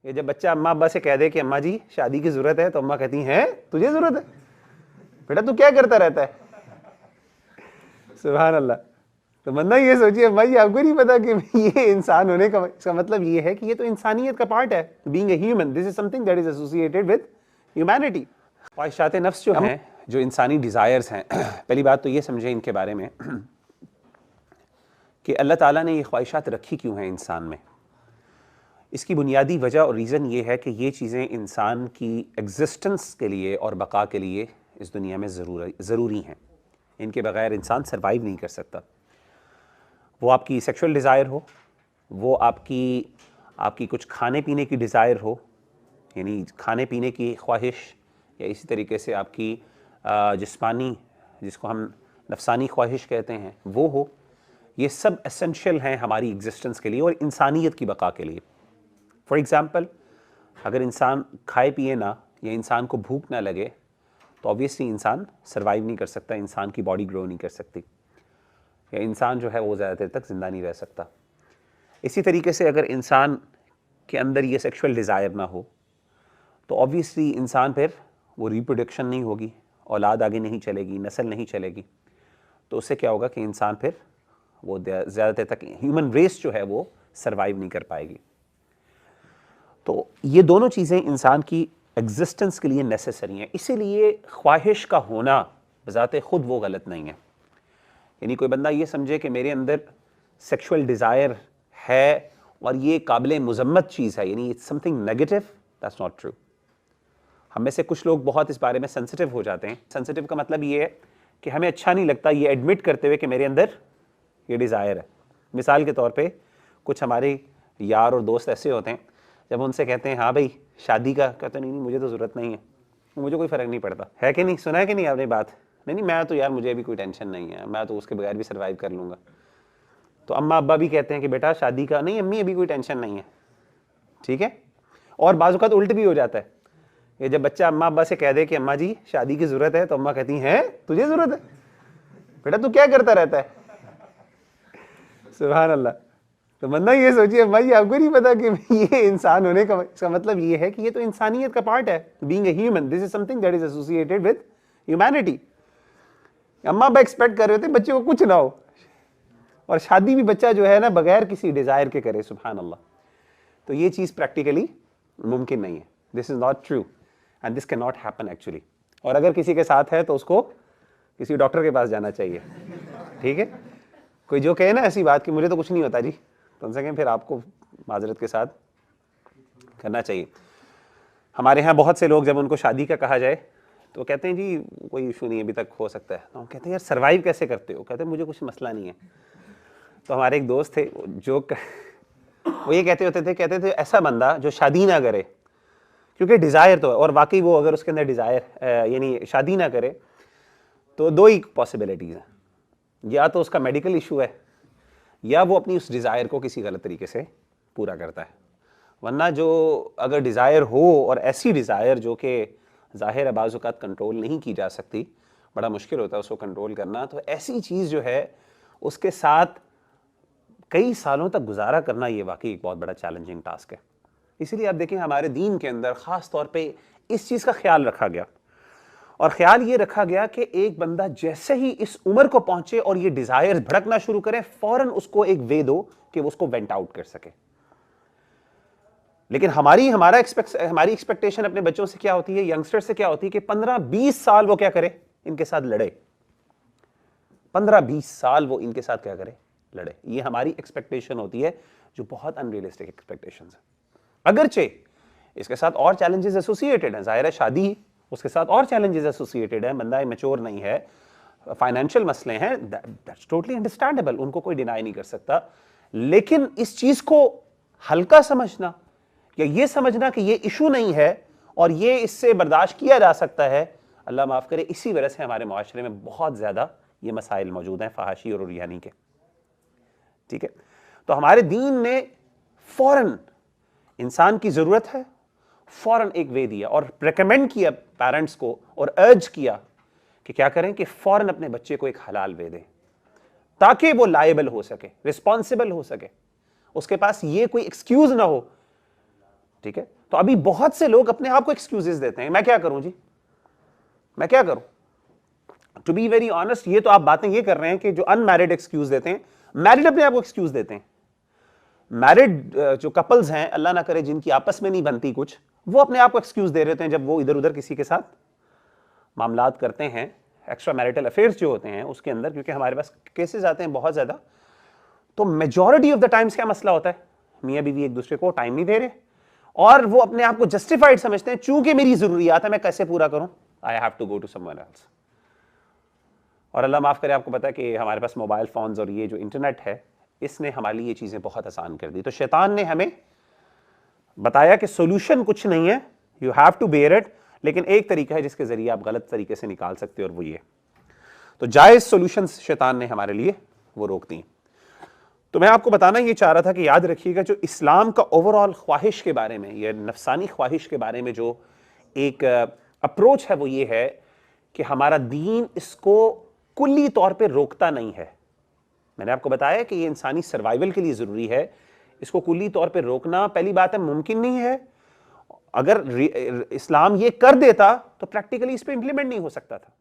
ये जब बच्चा अम्मा अब्बा से कह दे कि अम्मा जी शादी की जरूरत है, तो अम्मा कहती हैं तुझे जरूरत है, बेटा तू क्या करता रहता है। सुभान अल्लाह। तो बंदा ये सोचिए अम्मा जी आपको नहीं पता कि ये इंसान होने का इसका मतलब ये है कि ये तो इंसानियत का पार्ट है, being a human, this is something that is associated with humanity. ख्वाहिशात नफ्स जो हैं, जो इंसानी डिज़ायर्स हैं, पहली बात तो ये समझें इनके बारे में कि अल्लाह ताला ने ये ख्वाहिशात रखी क्यों हैं इंसान में। इसकी बुनियादी वजह और रीज़न ये है कि ये चीज़ें इंसान की एग्जिस्टेंस के लिए और बका के लिए इस दुनिया में ज़रूरी हैं। इनके बगैर इंसान सर्वाइव नहीं कर सकता। वो आपकी सेक्सुअल डिज़ायर हो, वो आपकी कुछ खाने पीने की डिज़ायर हो, यानी खाने पीने की ख्वाहिश, या इसी तरीके से आपकी जिस्मानी, जिसको हम नफसानी ख्वाहिश कहते हैं, वो हो। ये सब एसेंशियल हैं हमारी एग्जिस्टेंस के लिए और इंसानियत की बका के लिए। फॉर एग्ज़ाम्पल, अगर इंसान खाए पिए ना, या इंसान को भूख ना लगे, तो ऑब्वियसली इंसान सर्वाइव नहीं कर सकता, इंसान की बॉडी ग्रो नहीं कर सकती, या इंसान जो है वो ज़्यादा देर तक ज़िंदा नहीं रह सकता। इसी तरीके से अगर इंसान के अंदर ये सेक्सुअल डिज़ायर ना हो, तो ऑब्वियसली इंसान फिर वो रिप्रोडक्शन नहीं होगी, औलाद आगे नहीं चलेगी, नस्ल नहीं चलेगी। तो उससे क्या होगा कि इंसान फिर वो ज़्यादा देर तक, ह्यूमन रेस जो है वो सर्वाइव नहीं कर पाएगी। तो ये दोनों चीज़ें इंसान की एग्जिस्टेंस के लिए नेसेसरी हैं। इसीलिए ख्वाहिश का होना बज़ाते ख़ुद वो गलत नहीं है। यानी कोई बंदा ये समझे कि मेरे अंदर सेक्सुअल डिज़ायर है और ये काबिल मुज़म्मत चीज़ है, यानी it's something negative, that's not true. हम में से कुछ लोग बहुत इस बारे में सेंसिटिव हो जाते हैं। सेंसिटिव का मतलब ये है कि हमें अच्छा नहीं लगता ये एडमिट करते हुए कि मेरे अंदर ये डिज़ायर है। मिसाल के तौर पे कुछ हमारे यार और दोस्त ऐसे होते हैं, जब उनसे कहते हैं हाँ भाई शादी का, कहते नहीं मुझे तो ज़रूरत नहीं है, मुझे कोई फ़र्क नहीं पड़ता, है कि नहीं, सुना है कि नहीं आपने बात, नहीं मैं तो यार मुझे अभी कोई टेंशन नहीं है, मैं तो उसके बगैर भी सर्वाइव कर लूँगा। तो अम्मा अब्बा भी कहते हैं कि बेटा शादी का नहीं, अम्मी अभी कोई टेंशन नहीं है, ठीक है। और बाज़ औक़ात उल्ट भी हो जाता है, ये जब बच्चा अम्मा अब्बा से कह दे कि अम्मा जी शादी की ज़रूरत है, तो अम्मा कहती हैं तुझे ज़रूरत है, बेटा तू क्या करता रहता है। सुभान अल्लाह। तो बंदा ये सोचिए अम्मा जी आपको नहीं पता कि ये इंसान होने का इसका मतलब ये है कि ये तो इंसानियत का पार्ट है, being a human, this is something that is associated with humanity. अम्मा अब्बा एक्सपेक्ट कर रहे थे बच्चे को कुछ ना हो, और शादी भी बच्चा जो है ना बगैर किसी डिज़ायर के करे। सुभान अल्लाह। तो ये चीज़ प्रैक्टिकली मुमकिन नहीं है, this is not true and this can not happen actually. और अगर किसी के साथ है तो उसको किसी डॉक्टर के पास जाना चाहिए, ठीक है। कोई जो कहे ना ऐसी बात कि मुझे तो कुछ नहीं होता जी, तो उनसे कहें फिर आपको माजरत के साथ करना चाहिए। हमारे यहाँ बहुत से लोग जब उनको शादी का कहा जाए तो कहते हैं जी कोई इशू नहीं अभी तक हो सकता है। तो हम कहते हैं यार सर्वाइव कैसे करते हो, कहते हैं मुझे कुछ मसला नहीं है। तो हमारे एक दोस्त थे जो वो ये कहते थे ऐसा बंदा जो शादी ना करे, क्योंकि डिज़ायर तो है, और वाकई वो अगर उसके अंदर डिज़ायर यानी शादी ना करे तो दो ही पॉसिबिलिटीज़ हैं, या तो उसका मेडिकल इशू है, या वो अपनी उस डिज़ायर को किसी गलत तरीके से पूरा करता है। वरना जो अगर डिज़ायर हो और ऐसी डिज़ायर जो कि ज़ाहिर है बाज़ औक़ात कंट्रोल नहीं की जा सकती, बड़ा मुश्किल होता है उसको कंट्रोल करना, तो ऐसी चीज़ जो है उसके साथ कई सालों तक गुजारा करना ये वाकई एक बहुत बड़ा चैलेंजिंग टास्क है। इसीलिए आप देखें हमारे दीन के अंदर ख़ास तौर पे इस चीज़ का ख्याल रखा गया, और ख्याल ये रखा गया कि एक बंदा जैसे ही इस उम्र को पहुंचे और ये डिज़ायर्स भड़कना शुरू करें, फ़ौरन उसको एक वे दो कि वो उसको वेंट आउट कर सके। लेकिन हमारी एक्सपेक्टेशन अपने बच्चों से क्या होती है, यंगस्टर से क्या होती है कि 15-20 साल वो क्या करे, इनके साथ लड़े। 15-20 साल वो इनके साथ क्या करे, लड़े। ये हमारी एक्सपेक्टेशन होती है जो बहुत अनरियलिस्टिक एक्सपेक्टेशन है। अगरचे इसके साथ और चैलेंजेस एसोसिएटेड हैं, जाहिर है शादी उसके साथ और चैलेंजेस एसोसिएटेड हैं, बंदा मैच्योर नहीं है, फाइनेंशियल मसले हैं, दैट्स टोटली अंडरस्टैंडेबल, उनको कोई डिनाई नहीं कर सकता। लेकिन इस चीज को हल्का समझना या ये समझना कि ये इशू नहीं है और ये इससे बर्दाश्त किया जा सकता है, अल्लाह माफ करे, इसी वजह से हमारे माशरे में बहुत ज्यादा ये मसाइल मौजूद हैं, फहाशी और उरियानी के। ठीक है, तो हमारे दीन ने फौरन इंसान की जरूरत है, फौरन एक वे दिया और रिकमेंड किया पेरेंट्स को और अर्ज किया कि क्या करें कि फौरन अपने बच्चे को एक हलाल वे दें ताकि वो लायबल हो सके, रिस्पॉन्सिबल हो सके, उसके पास ये कोई एक्सक्यूज ना हो ठीक है, तो अभी बहुत से लोग अपने आप को एक्सक्यूजेस देते हैं, मैं क्या करूं जी, मैं क्या करूं। टू बी वेरी ऑनेस्ट, ये तो आप बातें ये कर रहे हैं कि जो अनमैरिड एक्सक्यूज देते हैं, मैरिड अपने आप को एक्सक्यूज देते हैं। मैरिड जो कपल्स हैं, अल्लाह ना करे जिनकी आपस में नहीं बनती कुछ, वो अपने आप को एक्सक्यूज दे रहे हैं जब वो इधर उधर किसी के साथ मामलात करते हैं, एक्स्ट्रा मैरिटल अफेयर्स जो होते हैं उसके अंदर, क्योंकि हमारे पास केसेस आते हैं बहुत ज्यादा। तो मेजॉरिटी ऑफ द टाइम्स क्या मसला होता है, मियां बीवी एक दूसरे को टाइम नहीं दे रहे और वो अपने आप को जस्टिफाइड समझते हैं, चूंकि मेरी जरूरियात है मैं कैसे पूरा करूं, I have to go to someone else. और अल्लाह माफ करे, आपको पता है कि हमारे पास मोबाइल फोन्स और ये जो इंटरनेट है, इसने हमारे लिए ये चीजें बहुत आसान कर दी। तो शैतान ने हमें बताया कि सोल्यूशन कुछ नहीं है, you have to bear it, लेकिन एक तरीका है जिसके जरिए आप गलत तरीके से निकाल सकते हो, और वो ये। तो जायज सॉल्यूशंस शैतान ने हमारे लिए वो रोक दी। तो मैं आपको बताना ये चाह रहा था कि याद रखिएगा, जो इस्लाम का ओवरऑल ख्वाहिश के बारे में, या नफसानी ख्वाहिश के बारे में जो एक अप्रोच है, वो ये है कि हमारा दीन इसको कुल्ली तौर पे रोकता नहीं है। मैंने आपको बताया कि ये इंसानी सर्वाइवल के लिए जरूरी है, इसको कुल्ली तौर पे रोकना पहली बात है मुमकिन नहीं है। अगर इस्लाम ये कर देता तो प्रैक्टिकली इस पे इंप्लीमेंट नहीं हो सकता था।